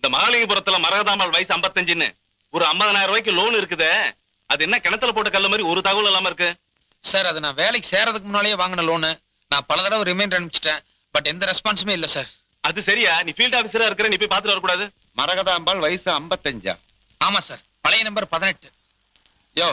இந்த மகாலிங்கபுரத்துல மரகதாம்பாள் வயசு 55ன்னு ஒரு 50,000 ரூபாய்க்கு லோன் இருக்குதே, அது என்ன கிணத்துல போட்ட கல்ல மாதிரி ஒரு தகவல் இல்லாம இருக்கு? சார் அது நான் வேலைக்கு சேரதுக்கு முன்னாலேயே வாங்கின லோனு. நான் பல தடவை ரிமைண்டர் அனுப்பிச்சிட்டேன். பட் எந்த ரெஸ்பான்ஸுமே இல்ல சார். அது சரியா? நீ ஃபீல்ட் ஆபீசரா இருக்கிற, நீ போய் பாத்துட்டு வரக்கூடாது? மரகதாம்பாள் வயசு 55. ஆமா சார், பழைய நம்பர் 18. யோ,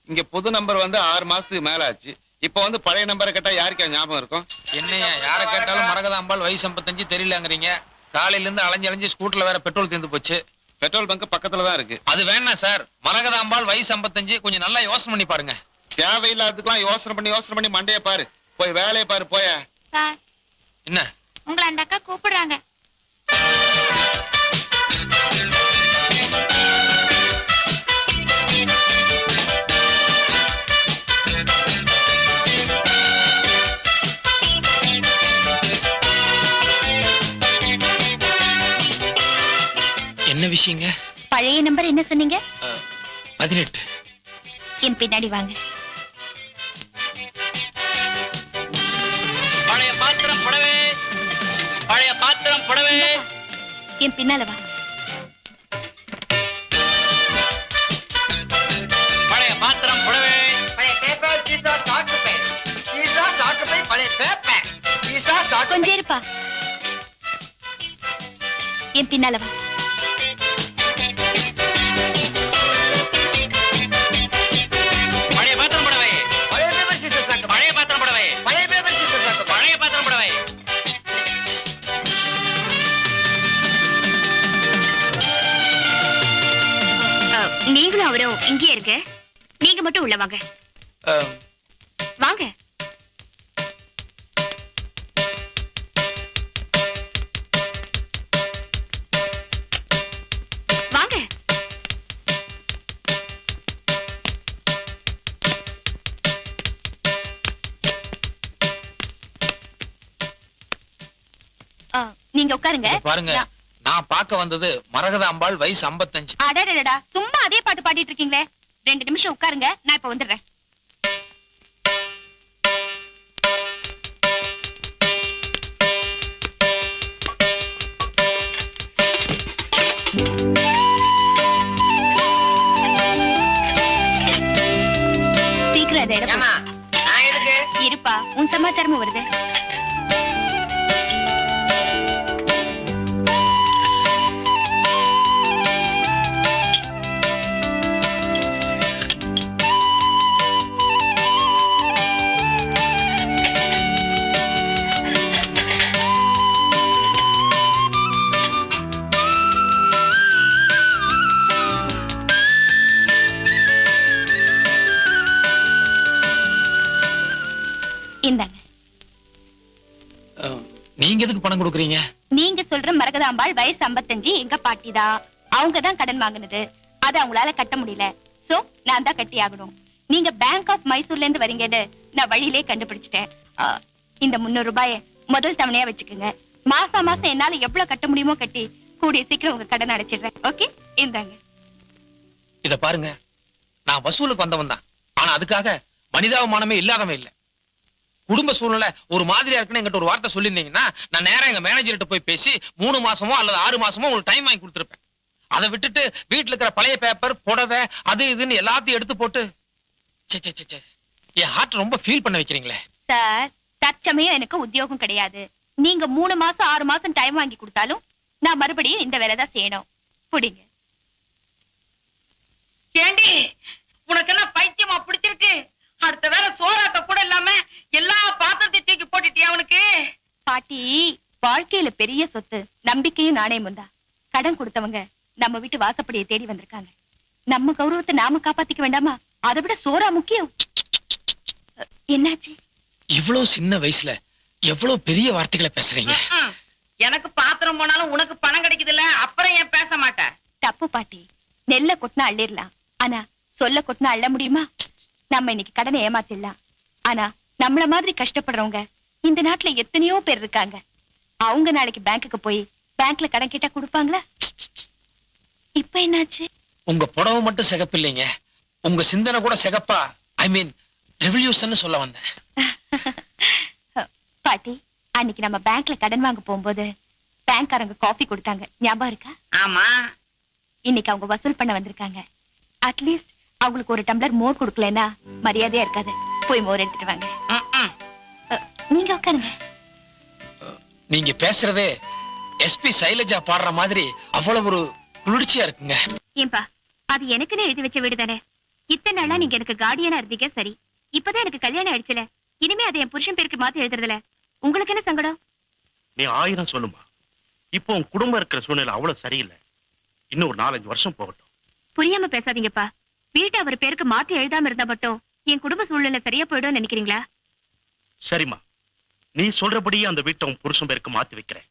இங்க புது நம்பர் வந்து 6 மாசத்துக்கு மேல ஆச்சு. இப்ப வந்து பழைய நம்பரை கேட்டா யாருக்கா ஞாபகம் இருக்கும்? என்னையா யார கேட்டாலும் மரகதாம்பாள் வயசு 55 தெரியலங்கிறீங்க. காலையில இருந்து அலைஞ்சு ஸ்கூட்டர்ல வேற பெட்ரோல் தீர்ந்து போச்சு. பெட்ரோல் பங்க் பக்கத்துல தான் இருக்கு. அது வேணாம் சார். மரகதாம்பாள் வயசு 55 கொஞ்சம் நல்லா யோசனை பண்ணி பாருங்க. தேவையில்லாததுக்கெல்லாம் யோசனை பண்ணி மண்டைய பாரு. போய் வேலையை பாரு. போய சார், என்ன உங்களை அந்த அக்கா கூப்பிடுறாங்க. என்ன விஷயங்க? பழைய நம்பர் என்ன சொன்னீங்க? 18. என் பின்னாடி வாங்க. பழைய பாத்திரம் புடவே, பழைய பாத்திரம் புடவே. என் பின்னால வா. பழைய பாத்திரம் புடவே, பழைய பேப்பர் சீசா சாக்கு பை, சீசா சாக்கு பை பழைய பேப்பர் சீசா சாக்கு. கொஞ்சம் இருப்பா. என் பின்னால வா. பழைய பாத்திரம் புடவே, பழைய பேப்பர் சீசா சாக்கு பை, பழைய பாத்திரம் புடவே, பழைய பேப்பர் சீசா சாக்கு பை. பழைய பாத்திரம் புடவே. நீங்களும் அவரும் இங்கே இருங்க. நீங்க மட்டும் உள்ள வாங்க. வாங்க. வாங்க. நீங்க உட்காருங்க. பாருங்க, நான் பார்க்க வந்தது மரகதாம்பாள் வயசு 55. அடடடடா, சும்மா அதே பாட்டு பாடிட்டு இருக்கீங்களே. 2 நிமிஷம் உட்காருங்க, நான் இப்ப வந்துடுறேன். சீக்கிரம் அதை எடை ஏமா நான் எதுக்கு? போடு. இருப்பா, உன் சமாச்சாரமும் வருது. இந்தாங்க. நீங்க எதுக்கு பணம் கொடுக்குறீங்க? நீங்க சொல்ற மரகதாம்பாள் வயசு 55 எங்க பாட்டிதான். அவங்க தான் கடன் வாங்குனது. அது அவங்களால கட்ட முடியல. சோ நான் தான் கட்டி ஆகணும். நீங்க பேங்க் ஆஃப் மைசூர்ல இருந்து வரீங்கன்னு நான் வழியிலே கண்டுபிடிச்சிட்டேன். இந்த 300 ரூபாயை முதல் தவணையா வச்சுக்கோங்க. மாசம் என்னால எவ்வளவு கட்ட முடியுமோ கட்டி கூடிய சீக்கிரம் உங்க கடன் அடைச்சிடுறேன். ஓகே, இந்தாங்க. இத பாருங்க, நான் வசூலுக்கு வந்தவன் தான். ஆனா அதுக்காக மனிதாபிமானமே இல்லாதவன் இல்ல. குடும்ப சூழ்நிலை ஒரு மாதிரியா இருக்குன்னு என்கிட்ட ஒரு வார்த்தை சொல்லியிருந்தீங்கன்னா நான் நேரா எங்க மேனேஜர்கிட்ட போய் பேசி 3 மாசமோ அல்லது 6 மாசமோ உங்களுக்கு டைம் வாங்கி கொடுத்துருப்பேன். அதை விட்டுட்டு வீட்டுல இருக்கிற பழைய பேப்பர் புடவை அது இதுன்னு எல்லாத்தையும் எடுத்து போட்டு என் ஹார்ட் ரொம்ப ஃபீல் பண்ண வைக்கிறீங்களே. சார், தற்சமயம் எனக்கு உத்தியோகம் கிடையாது. நீங்க 3 மாசம் 6 மாசம் டைம் வாங்கி கொடுத்தாலும் நான் மறுபடியும் இந்த வேலை தான் செய்யணும். புடிங்க. ஏண்டி உனக்கு என்ன பைத்தியமா பிடிச்சிருக்கு? அடுத்த வேலை சோறாக்க கூட இல்லாம எல்லா பாத்திரத்தையும் தூக்கி போட்டுட்டியா அவனுக்கு? பாட்டி, வாழ்க்கையில பெரிய சொத்து நம்பிக்கையும் நாணயமும் தான். கடன் கொடுத்தவங்க நம்ம வீட்டு வாசப்படியை தேடி வந்திருக்காங்க. நம்ம கௌரவத்தை நாம காப்பாத்திக்க வேண்டாமா? அதை விட சோறா முக்கியம். என்னாச்சு? இவ்வளவு சின்ன வயசுல எவ்வளவு பெரிய வார்த்தைகளை பேசுறீங்க. எனக்கு பாத்திரம் போனாலும் உனக்கு பணம் கிடைக்குது இல்ல, அப்புறம் ஏன் பேச மாட்டேன்? தப்பு பாட்டி. நெல்ல கொட்டினா அள்ளிடலாம், ஆனா சொல்ல கொட்டினா அள்ள முடியுமா? நம்ம இன்னைக்கு கடனை ஏமாத்திடலாம், ஆனா நம்மள மாதிரி கஷ்டப்படுறவங்க இந்த நாட்டுல எத்தனையோ பேர் இருக்காங்க. அவங்க நாளைக்கு பேங்க்குக்கு போய் பேங்க்ல கடன் கேட்டா கொடுப்பாங்களா? இப்ப என்னாச்சு? உங்க புடவை மட்டும் சிகப்பு இல்லைங்க, உங்க சிந்தனை கூட சிகப்பா, ஐ மீன் ரெவல்யூஷன் சொல்ல வந்தேன். பாட்டி, அன்னைக்கு நம்ம பேங்க்ல கடன் வாங்க போகும்போது பேங்க்காரங்க காஃபி கொடுத்தாங்க, ஞாபகம் இருக்கா? ஆமா. இன்னைக்கு அவங்க வசூல் பண்ண வந்திருக்காங்க. அட்லீஸ்ட் அவங்களுக்கு ஒரு டம்ளர் மோர் கொடுக்கலன்னா மரியாதையா இருக்காது. போய் மோர் எடுத்துட்டு வாங்க. நீங்க உட்காருங்க. நீங்க பேசுறதே எஸ்பி சைலஜா பாடுற மாதிரி அவ்வளவு ஒரு குளிர்ச்சியா இருக்குங்க. ஏன்பா, அது எனக்குன்னு எழுதி வச்ச வீடு தானே. இத்தனை நாளா நீங்க எனக்கு கார்டியனா இருந்தீங்க, சரி. இப்பதான் எனக்கு கல்யாணம் ஆயிடுச்சுல, இனிமே அதை என் புருஷன் பேருக்கு மாத்தி எழுதுறதுல உங்களுக்கு என்ன சங்கடம்? நீ 1000 சொல்லுமா. இப்போ உன் குடும்பம் இருக்கிற சூழ்நிலை அவ்வளவு சரியில்லை. இன்னும் ஒரு 4-5 வருஷம் போகட்டும். புரியாம பேசாதீங்கப்பா. வீட்டை அவர் பேருக்கு மாத்தி எழுதாம இருந்தா மட்டும் என் குடும்ப சூழ்நிலை சரியா போயிடும் நினைக்கிறீங்களா? சரிம்மா, நீ சொல்றபடியே அந்த வீட்டை உன் புருஷன் பேருக்கு மாத்தி வைக்கிறேன்.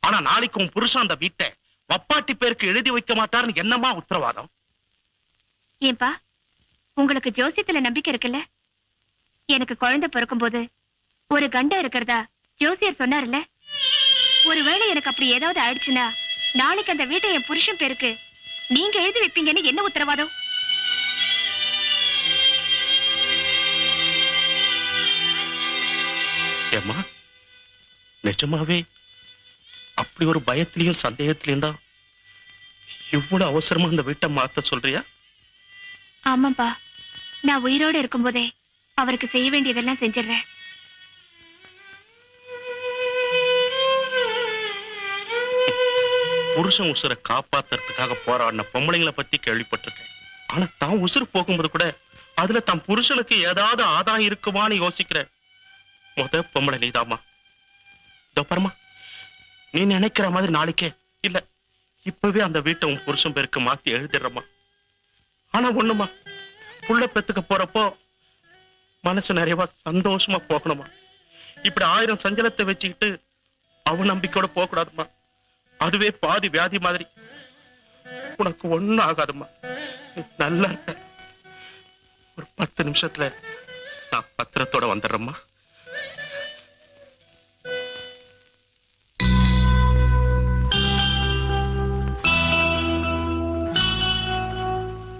ஆனா நாளைக்கு உன் புருஷன் அந்த வீட்டை வப்பாட்டி பேருக்கு எழுதி வைக்க மாட்டாருன்னு என்னமா உத்தரவாதம்? ஏன்பா, உங்களுக்கு ஜோசியத்துல நம்பிக்கை இருக்குல்ல? எனக்கு குழந்தை பிறக்கும் போது ஒரு கண்டம் இருக்கிறதா ஜோசியர் சொன்னார்ல. ஒருவேளை எனக்கு அப்படி ஏதாவது ஆயிடுச்சுன்னா நாளைக்கு அந்த வீட்டை என் புருஷன் பேருக்கு நீங்க எழுதி வைப்பீங்கன்னு என்ன உத்தரவாதம்? ஏம்மா, நிஜமாவே அப்படி ஒரு பயத்திலையும் சந்தேகத்திலையும் தான் இவ்வளவு அவசரமா அந்த வீட்டை மாத்த சொல்றியா? ஆமாப்பா, நான் உயிரோட இருக்கும்போதே அவருக்கு செய்ய வேண்டியதெல்லாம் செஞ்சிடறேன். புருஷன் உசுரை காப்பாத்துறதுக்காக போராடின பொம்பளைங்களை பத்தி கேள்விப்பட்டிருக்கேன். ஆனா தான் உசுறு போகும்போது கூட அதுல தன் புருஷனுக்கு ஏதாவது ஆதாயம் இருக்குமான்னு யோசிக்கிற முத பொம்பளை நீதாமா. இதோ பாருமா, நீ நினைக்கிற மாதிரி நாளைக்கே இல்ல இப்பவே அந்த வீட்டை உன் புருஷன் பேருக்கு மாத்தி எழுதிடுறமா. ஆனா ஒண்ணுமா, புள்ள பெத்துக்க போறப்போ மனசு நிறையவா சந்தோஷமா போகணுமா. இப்படி 1000 சஞ்சலத்தை வச்சுக்கிட்டு அவ நம்பிக்கையோட போக கூடாதுமா. அதுவே பாதி வியாதி மாதிரி. உனக்கு ஒண்ணும் ஆகாதுமா, நல்லா இருக்க. ஒரு 10 நிமிஷத்துல நான் பத்திரத்தோட வந்துடுறேம்மா.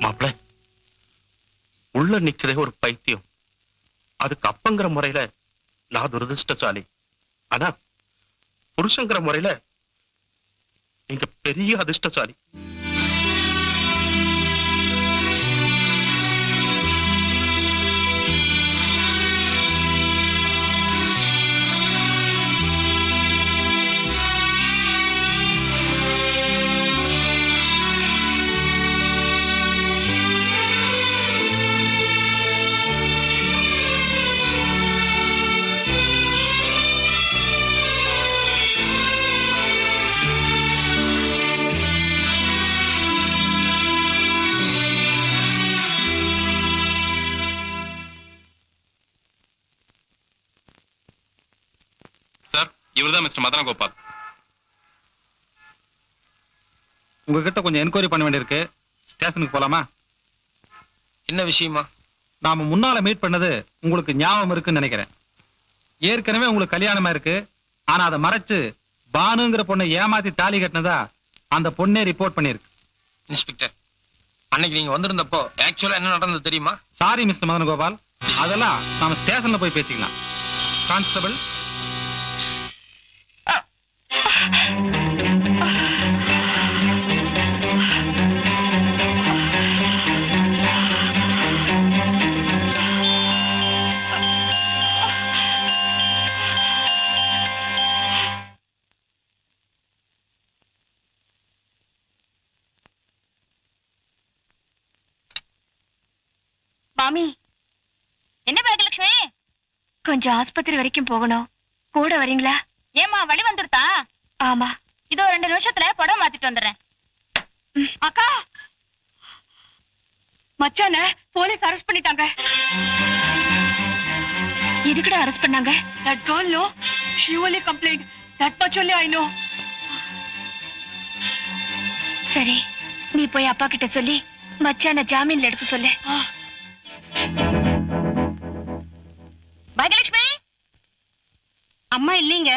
மாப்பிள்ள, உள்ள நிக்கிறதே ஒரு பைத்தியம். அதுக்கு அப்பங்கிற முறையில நான் துரதிருஷ்டசாலி. ஆனா புருஷங்கிற முறையில நீங்க பெரிய அதிர்ஷ்டசாலி. இவர்தான் மிஸ்டர் மதன கோபால். உங்ககிட்ட கொஞ்சம் என்கொயரி பண்ண வேண்டியிருக்கு. ஸ்டேஷனுக்கு போலாமா? என்ன விஷயமா? நாம முன்னால மீட் பண்ணது உங்களுக்கு ஞாபகம் இருக்குன்னு நினைக்கிறேன். ஏற்கனவே உங்களுக்கு கல்யாணமா இருக்கு. ஆனா அதை மறைச்சு பானுங்கிற பொண்ணை ஏமாத்தி தாலி கட்டினதா அந்த பொண்ணே ரிப்போர்ட் பண்ணிருக்கு. இன்ஸ்பெக்டர், அன்னைக்கு நீங்க வந்திருந்தப்போ ஆக்சுவலா என்ன நடந்தது தெரியுமா? சாரி மிஸ்டர் மதன கோபால், அதெல்லாம் நாம ஸ்டேஷன்ல போய் பேசிக்கலாம். கான்ஸ்டபிள், மாமி. என்ன பாக்கியலட்சுமி? கொஞ்சம் ஆஸ்பத்திரி வரைக்கும் போகணும், கூட வரீங்களா? ஏமா வழி வந்துடுதா? ஆமா. இதோ 2 நிமிஷத்துல படம் மாத்திட்டு வந்துடுறேன். அக்கா, மச்சான போலீஸ் அரெஸ்ட் பண்ணிட்டாங்க. எதுக்குடா அரெஸ்ட் பண்ணாங்க? That girl, no, she only complained. That much only I know. சரி, நீ போய் அப்பா கிட்ட சொல்லி மச்சான ஜாமீன்ல எடுக்க சொல்லு. பாக்கியலட்சுமி, அம்மா இல்லீங்க.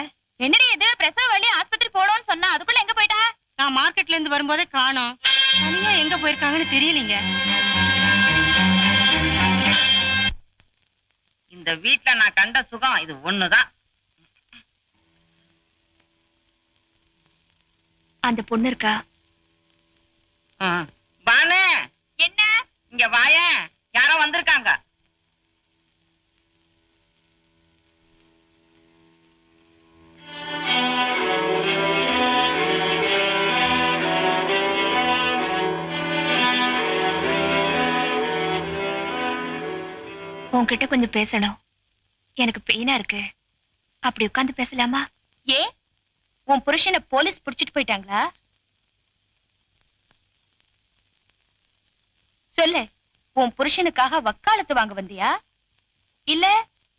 என்னடி இது? பிரசவ வழி ஆஸ்பத்திரி போனோம்னு சொன்னா அதுக்குள்ள எங்க போயிட்டா? நான் மார்க்கெட்ல இருந்து வரும்போதே காணோம். தனியா எங்க போயிருக்காங்கன்னு தெரியலீங்க. இந்த வீட்ல நான் கண்ட சுகம் இது ஒண்ணுதான். அந்த பொண்ணு இருக்கா? பானு, என்ன? இங்க வாயேன், யாரோ வந்திருக்காங்க. உன்கிட்ட கொஞ்சம் பேசணும். எனக்கு பெயினா இருக்கு. அப்படி உட்கார்ந்து பேசலாமா? ஏ உன் புருஷனை போலீஸ் புடிச்சிட்டு போயிட்டாங்களா? சொல்லு, உன் புருஷனுக்காக வக்காலத்து வாங்க வந்தியா, இல்ல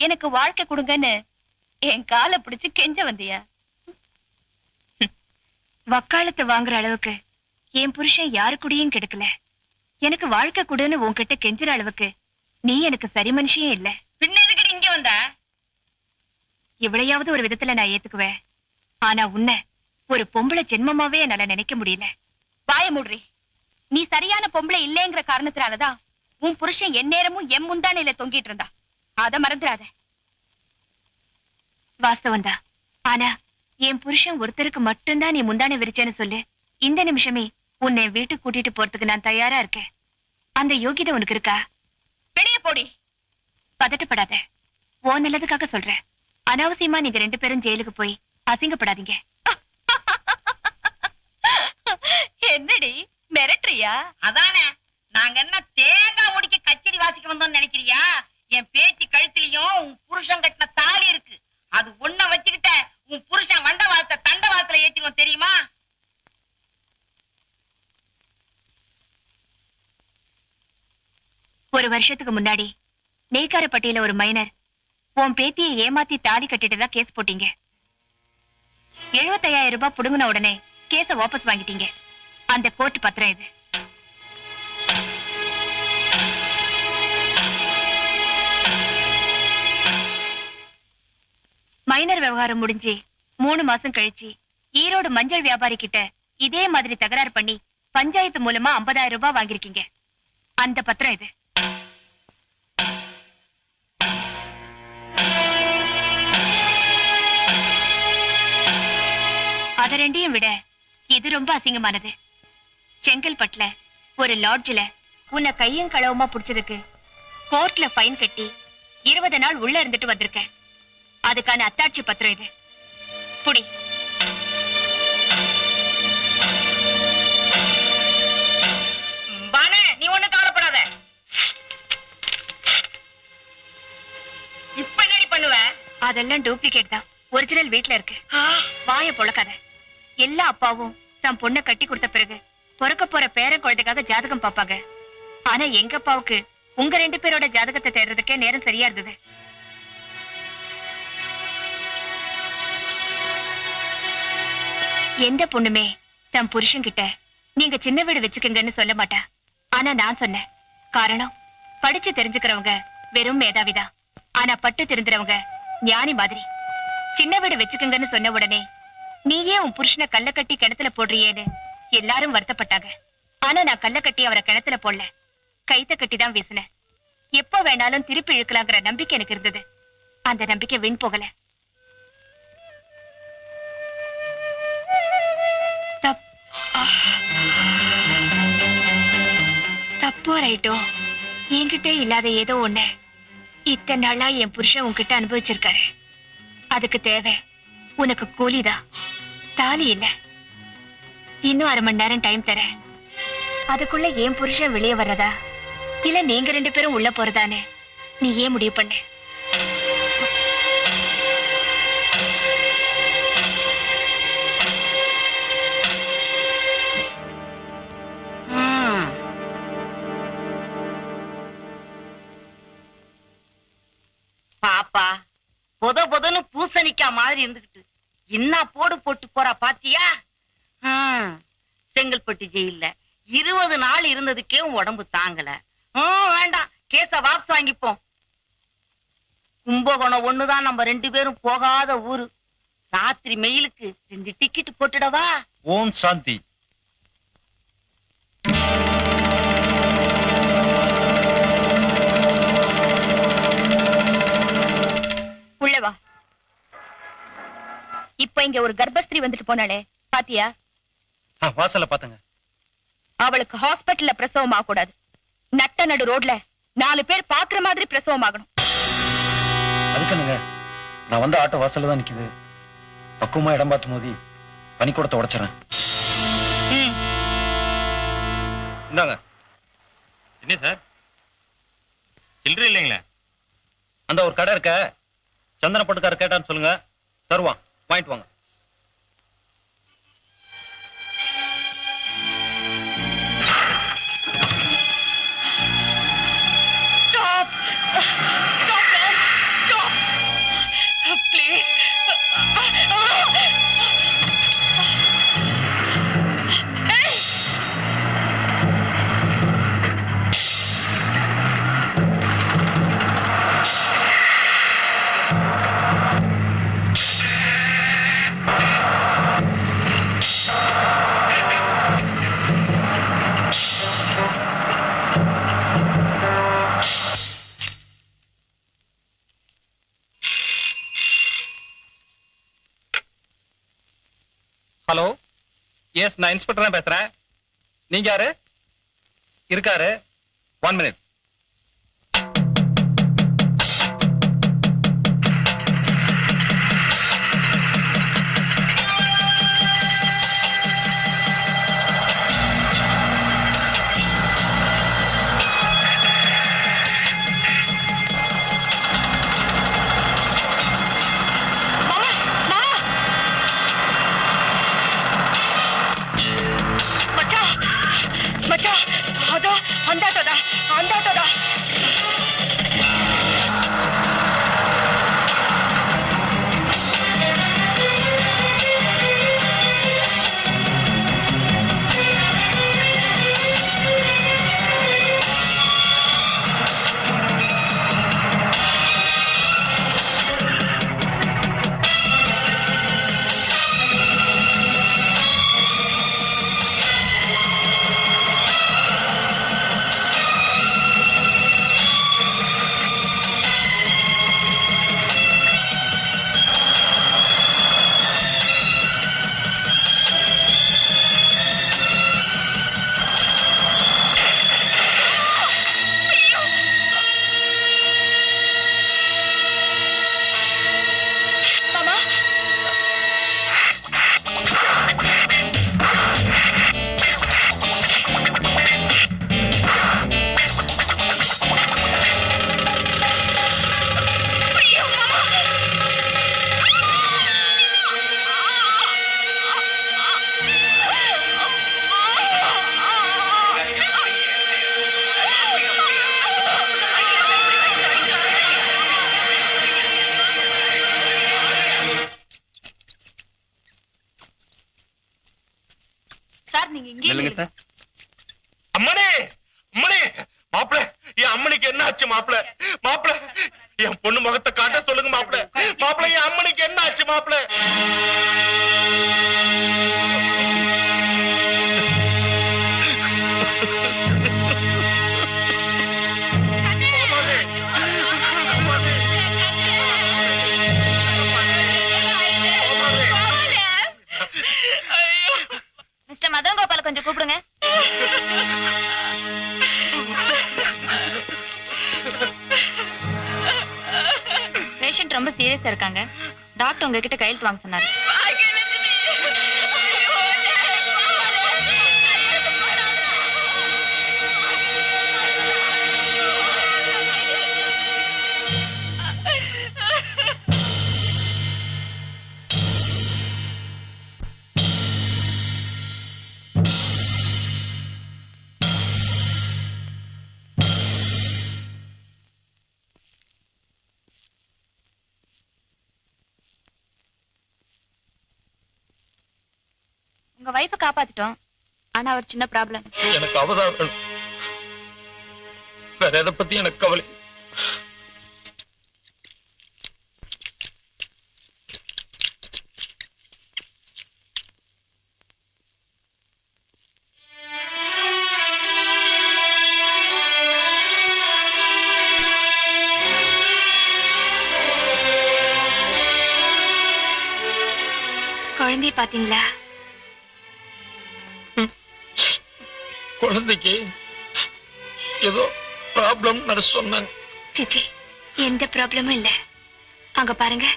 எனக்கு வாழ்க்கை கொடுங்கன்னு என் காலை பிடிச்சு கெஞ்ச வந்தியா? வக்காலத்து வாங்குற அளவுக்கு என் புருஷன் யாரு கூடயும் கெடுக்கல. எனக்கு வாழ்க்கை கொடுன்னு உன்கிட்ட கெஞ்சுற அளவுக்கு நீ எனக்கு சரி மனுஷியே இல்ல. பின்ன எதுக்கு இங்க வந்த? இவ்வளையாவது ஒரு விதத்துல நான் ஏத்துக்குவேன். ஆனா உன்னை ஒரு பொம்பளை ஜென்மமாவே என்னால நினைக்க முடியல. வாய மூடுறி. நீ சரியான பொம்பளை இல்லைங்கிற காரணத்தினாலதான் உன் புருஷன் எந்நேரமும் எம் முந்தானையில தொங்கிட்டு இருந்தா. அத மறந்துடாத. வாஸ்தவம்தான். ஆனா என் புருஷன் ஒருத்தருக்கு மட்டும்தான் நீ முந்தானை விரிச்சேன்னு சொல்லு. இந்த நிமிஷமே உன்னை வீட்டுக்கு கூட்டிட்டு போறதுக்கு நான் தயாரா இருக்கேன். அந்த யோகிதை உனக்கு இருக்கா? வெளியே போடி. பதட்டப்படாத. ஓ நல்லதுக்காக சொல்றேன். அனாவசியமா நீங்க 2 பேரும் ஜெயிலுக்கு போய் அசிங்கப்படாதீங்க. என்னடி மிரட்டுறியா? அதானே, நாங்க என்ன தேங்காய் முடிக்க கச்சேரி வாசிக்க வந்தோம்னு நினைக்கிறியா? என் பேத்தி கழுத்திலையும் உன் புருஷன் கட்டின தாலி இருக்கு. அது ஒண்ண வச்சுக்கிட்ட உன் புருஷன் வண்ட வார்த்தை தண்ட வார்த்தையில ஏத்திடுவோம் தெரியுமா? ஒரு வருஷத்துக்கு முன்னாடி நெய்க்காரப்பட்டியில ஒரு மைனர் உன் பேத்தியை ஏமாத்தி தாலி கட்டிட்டதா கேஸ் போட்டீங்க. 75,000 ரூபாய் புடுங்கின உடனே கேஸ வாபஸ் வாங்கிட்டீங்க. அந்த கோர்ட் பத்திரம் இது. மைனர் விவகாரம் முடிஞ்சு 3 மாசம் கழிச்சு ஈரோடு மஞ்சள் வியாபாரி கிட்ட இதே மாதிரி தகராறு பண்ணி பஞ்சாயத்து மூலமா 50,000 ரூபாய் வாங்கிருக்கீங்க. அந்த பத்திரம் இது. அத ரெண்டையும் விட இது ரொம்ப அசிங்கமானது. செங்கல்பட்டுல ஒரு லாட்ஜ்ல உன்னை கையும் களவுமா புடிச்சதுக்கு கோர்ட்ல ஃபைன் கட்டி 20 நாள் உள்ள இருந்துட்டு வந்திருக்க. அதுக்கான அத்தாட்சி பத்திரம் இது. புடி. பானு, நீ ஒண்ணு கவலைப்படாத. இப்ப என்னடி பண்ணுவ? அதெல்லாம் டூப்ளிகேட் தான். ஒரிஜினல் வீட்ல இருக்கு. வாய பொழக்காத. எல்லா அப்பாவும் தன் பொண்ணை கட்டி கொடுத்த பிறகு பிறக்க போற பேரன் குழந்தைக்காக ஜாதகம் பாப்பாங்க. ஆனா எங்க அப்பாவுக்கு உங்க 2 பேரோட ஜாதகத்தை தேடுறதுக்கே நேரம் சரியா இருந்தது. எந்த பொண்ணுமே தன் புருஷன் கிட்ட நீங்க சின்ன வீடு வச்சுக்கங்கன்னு சொல்ல மாட்டா. ஆனா நான் சொன்னேன். காரணம், படிச்சு தெரிஞ்சுக்கிறவங்க வெறும் மேதாவிதான். ஆனா பட்டு தெரிஞ்சுறவங்க ஞானி மாதிரி. சின்ன வீடு வச்சுக்கங்கன்னு சொன்ன உடனே நீயே உன் புருஷனை கல்ல கட்டி கிணத்துல போடுறியேன்னு எல்லாரும் வருத்தப்பட்டாங்க. ஆனா நான் கல்ல கட்டி அவரை கிணத்துல போடல, கைத்த கட்டி தான் வீசினேன். எப்ப வேணாலும் திருப்பி இழுக்கலாங்கிற நம்பிக்கை எனக்கு இருந்தது. அந்த நம்பிக்கை வீண் போகல. தப்போ ரைட்டோ என்கிட்ட இல்லாத ஏதோ ஒண்ணு இத்தனை நாளா என் புருஷன் உன்கிட்ட அனுபவிச்சிருக்காரு. அதுக்கு தேவை உனக்கு கூலிதான், தாலி இல்ல. இன்னும் 1/2 மணி நேரம் டைம் தரேன். அதுக்குள்ள என் புருஷன் வெளியே வர்றதா இல்ல நீங்க 2 பேரும் உள்ள போறதானே நீ ஏன் முடிவு பண்ண? பாப்பா பொதுன்னு பூசணிக்கா மாதிரி இருந்துகிட்டு என்ன போடு போட்டு போறா பாத்தியா? செங்கல்பட்டு ஜெயில 20 நாள் இருந்ததுக்கே உன் உடம்பு தாங்கல. வேண்டாம், கேஸ வாபஸ் வாங்கிப்போம். கும்பகோணம் ஒண்ணுதான் நம்ம 2 பேரும் போகாத ஊரு. ராத்திரி மெயிலுக்கு 2 டிக்கெட் போட்டுடவா? ஓம் சாந்தி. உள்ளவா. இப்ப இங்க ஒரு கர்ப்பஸ்திரீ வந்துட்டு போனாலே பாத்தியா? வாசல்ல பாத்துங்க. அவளுக்கு ஹாஸ்பிட்டல்ல பிரசவம் ஆகக்கூடாது. நட்ட நடு ரோட்ல 4 பேர் பாக்குற மாதிரி பிரசவம் ஆகணும். அதுக்குங்க நான் வந்து ஆட்டோ வாசல்ல தான் நிக்குது. பக்குவமா இடம் பார்த்து மோதி பனிக்கூடத்தை உடைச்சிடறேன். இந்தாங்க. என்ன சார் சில்லறை இல்லைங்களா? அந்த ஒரு கடை இருக்க, சந்தன பட்டுக்காரர் கேட்டான்னு சொல்லுங்க, தருவான், வாங்கிட்டு வாங்க. ஹலோ, எஸ், நான் இன்ஸ்பெக்டர் தான் பேசுறேன். நீங்க யாரு? இருக்காரு, 1 minute. சார், நீங்க இங்கே இல்லைங்க சார். அம்மனே அம்மனே, மாப்பிள என் அம்மனுக்கு என்ன ஆச்சு? மாப்பிள மாப்பிள என் பொண்ணு முகத்தை காட்ட சொல்லுங்க மாப்பிள. மாப்பிள என் அம்மனுக்கு என்ன ஆச்சு? மாப்பிள மிஸ்டர் மதன் கோபால கொஞ்சம் கூப்பிடுங்க. பேஷண்ட் ரொம்ப சீரியஸா இருக்காங்க. டாக்டர் உங்ககிட்ட கையெழுத்து வாங்க சொன்னாரு. உங்க வைஃபை காப்பாத்திட்டோம். ஆனா ஒரு சின்ன ப்ராப்ளம். எனக்கு அவதான் வேணும், வேற எதை பத்தி எனக்கு கவலை. குழந்தைய பாத்தீங்களா? குழந்தைக்கு ஏதோ ப்ராப்ளம் நர்ஸ் சொன்னாங்க. சிச்சி, எந்த ப்ராப்ளமும் இல்ல. அங்க பாருங்க.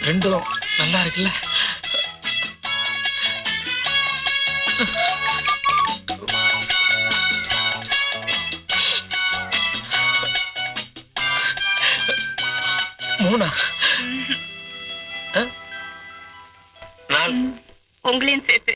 ரெண்டும் நல்லா இருக்குல்ல? மூணா? உங்களையும் சேர்த்து